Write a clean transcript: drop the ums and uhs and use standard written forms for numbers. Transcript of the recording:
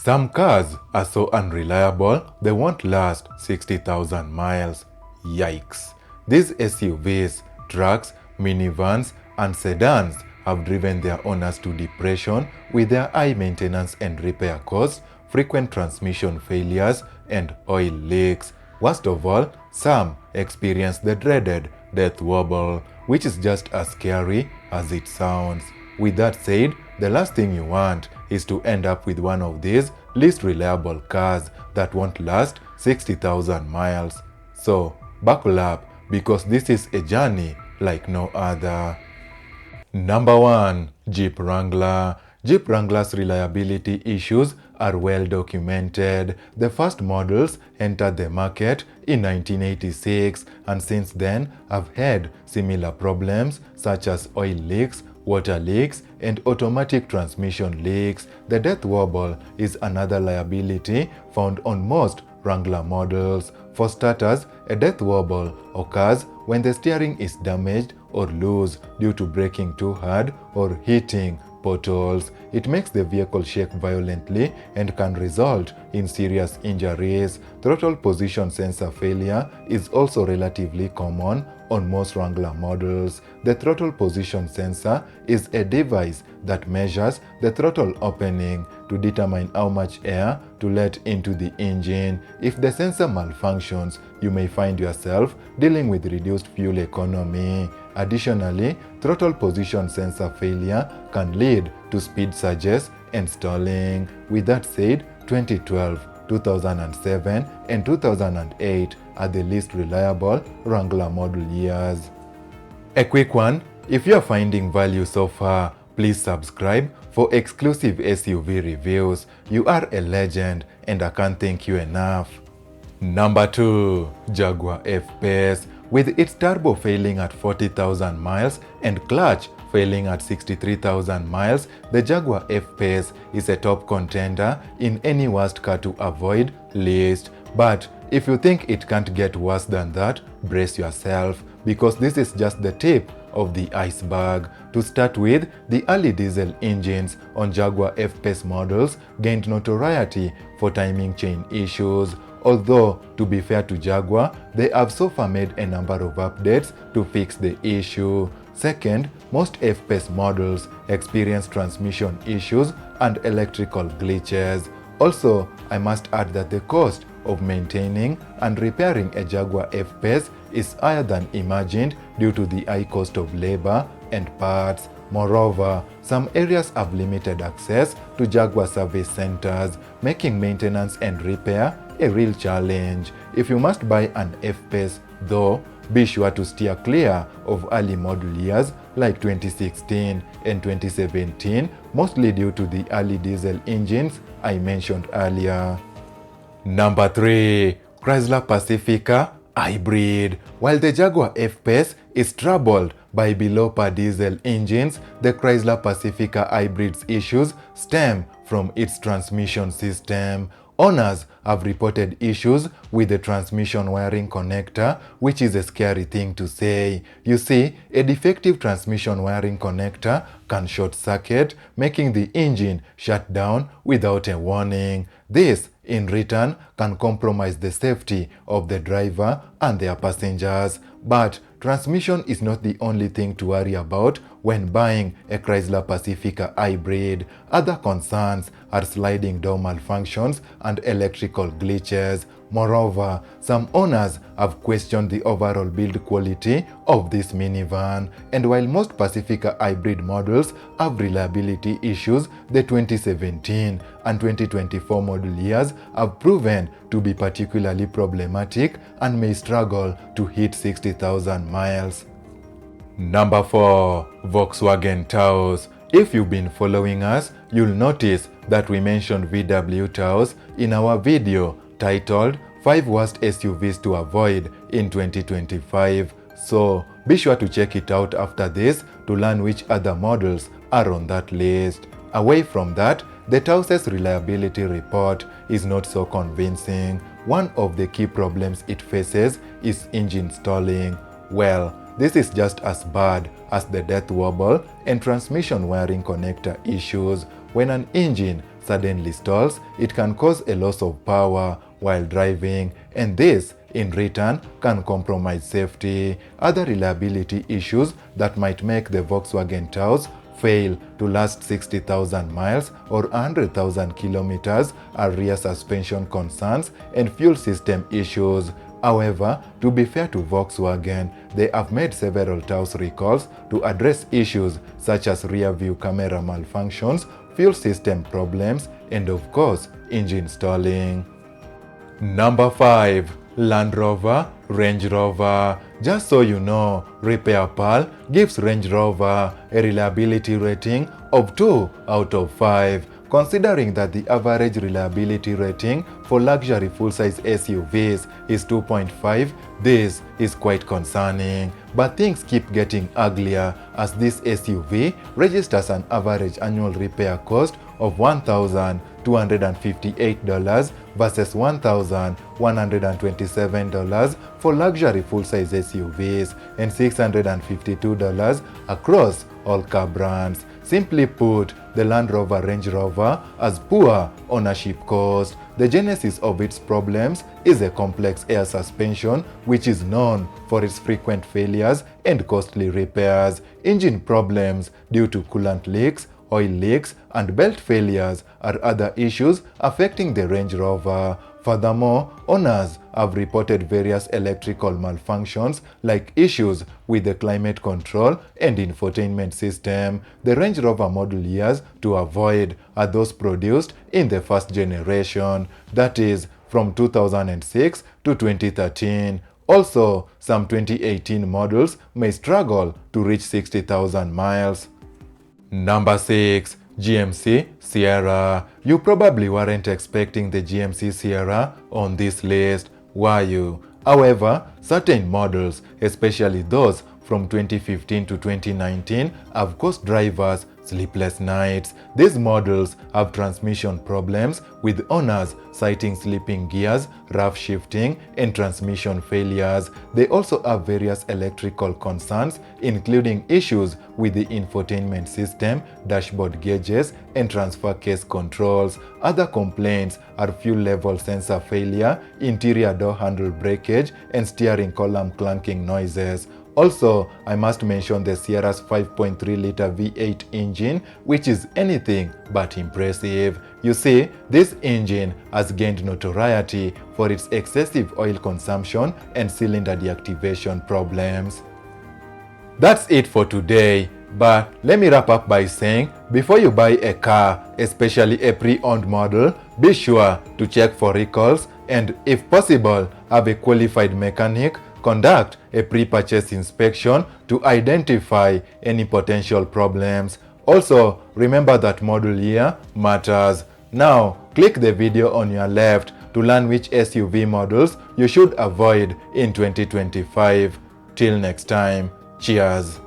Some cars are so unreliable they won't last 60,000 miles. Yikes. These SUVs, trucks, minivans, and sedans have driven their owners to depression with their high maintenance and repair costs, frequent transmission failures, and oil leaks. Worst of all, some experience the dreaded death wobble, which is just as scary as it sounds. With that said, the last thing you want is to end up with one of these least reliable cars that won't last 60,000 miles. So, buckle up because this is a journey like no other. Number 1. Jeep Wrangler. Jeep Wrangler's reliability issues are well documented. The first models entered the market in 1986 and since then have had similar problems such as oil leaks, water leaks, and automatic transmission leaks. The death wobble is another liability found on most Wrangler models. For starters, a death wobble occurs when the steering is damaged or loose due to braking too hard or hitting potholes. It makes the vehicle shake violently and can result in serious injuries. Throttle position sensor failure is also relatively common on most Wrangler models. The throttle position sensor is a device that measures the throttle opening to determine how much air to let into the engine. If the sensor malfunctions, you may find yourself dealing with reduced fuel economy. Additionally, throttle position sensor failure can lead to speed surges and stalling. With that said, 2012, 2007, and 2008 are the least reliable Wrangler model years. A quick one, if you're finding value so far, please subscribe for exclusive SUV reviews. You are a legend and I can't thank you enough. Number 2. Jaguar F-Pace. With its turbo failing at 40,000 miles and clutch failing at 63,000 miles, the Jaguar F-Pace is a top contender in any worst car to avoid list. But if you think it can't get worse than that, brace yourself because this is just the tip of the iceberg. To start with, the early diesel engines on Jaguar F-Pace models gained notoriety for timing chain issues. Although, to be fair to Jaguar, they have so far made a number of updates to fix the issue. Second, most F-Pace models experience transmission issues and electrical glitches. Also, I must add that the cost of maintaining and repairing a Jaguar F-Pace is higher than imagined due to the high cost of labor and parts. Moreover, some areas have limited access to Jaguar service centers, making maintenance and repair a real challenge. If you must buy an F-Pace, though, be sure to steer clear of early model years like 2016 and 2017, mostly due to the early diesel engines I mentioned earlier. Number 3. Chrysler Pacifica Hybrid. While the Jaguar F-Pace is troubled by below-par diesel engines, the Chrysler Pacifica Hybrid's issues stem from its transmission system. Owners have reported issues with the transmission wiring connector, which is a scary thing to say. You see, a defective transmission wiring connector can short circuit, making the engine shut down without a warning. This, in return, can compromise the safety of the driver and their passengers. But transmission is not the only thing to worry about when buying a Chrysler Pacifica Hybrid. Other concerns are sliding door malfunctions and electrical glitches. Moreover, some owners have questioned the overall build quality of this minivan, and while most Pacifica Hybrid models have reliability issues, the 2017 and 2024 model years have proven to be particularly problematic and may struggle to hit 60,000 miles. Number 4. Volkswagen Taos. If you've been following us, you'll notice that we mentioned VW Taos in our video titled 5 Worst SUVs to Avoid in 2025. So be sure to check it out after this to learn which other models are on that list. Away from that, the Taos's reliability report is not so convincing. One of the key problems it faces is engine stalling. Well, this is just as bad as the death wobble and transmission wiring connector issues. When an engine suddenly stalls, it can cause a loss of power while driving, and this in return can compromise safety. Other reliability issues that might make the Volkswagen Taos fail to last 60,000 miles or 100,000 kilometers are rear suspension concerns and fuel system issues. However, to be fair to Volkswagen, they have made several Taos recalls to address issues such as rear view camera malfunctions, fuel system problems, and of course, engine stalling. Number 5. Land Rover Range Rover. Just so you know, Repair Pal gives Range Rover a reliability rating of 2 out of 5. Considering that the average reliability rating for luxury full-size SUVs is 2.5, this is quite concerning. But things keep getting uglier as this SUV registers an average annual repair cost of $1,258 versus $1,127 for luxury full-size SUVs and $652 across all car brands. Simply put, the Land Rover Range Rover has poor ownership cost. The genesis of its problems is a complex air suspension which is known for its frequent failures and costly repairs. Engine problems due to coolant leaks, oil leaks, and belt failures are other issues affecting the Range Rover. Furthermore, owners have reported various electrical malfunctions like issues with the climate control and infotainment system. The Range Rover model years to avoid are those produced in the first generation, that is, from 2006 to 2013. Also, some 2018 models may struggle to reach 60,000 miles. Number 6. GMC Sierra. You probably weren't expecting the GMC Sierra on this list, were you? However, certain models, especially those from 2015 to 2019, have caused drivers sleepless nights. These models have transmission problems, with owners citing slipping gears, rough shifting, and transmission failures. They also have various electrical concerns, including issues with the infotainment system, dashboard gauges, and transfer case controls. Other complaints are fuel level sensor failure, interior door handle breakage, and steering column clanking noises. Also, I must mention the Sierra's 5.3-liter V8 engine, which is anything but impressive. You see, this engine has gained notoriety for its excessive oil consumption and cylinder deactivation problems. That's it for today. But let me wrap up by saying, before you buy a car, especially a pre-owned model, be sure to check for recalls and, if possible, have a qualified mechanic conduct a pre-purchase inspection to identify any potential problems. Also, remember that model year matters. Now, click the video on your left to learn which SUV models you should avoid in 2025. Till next time, cheers.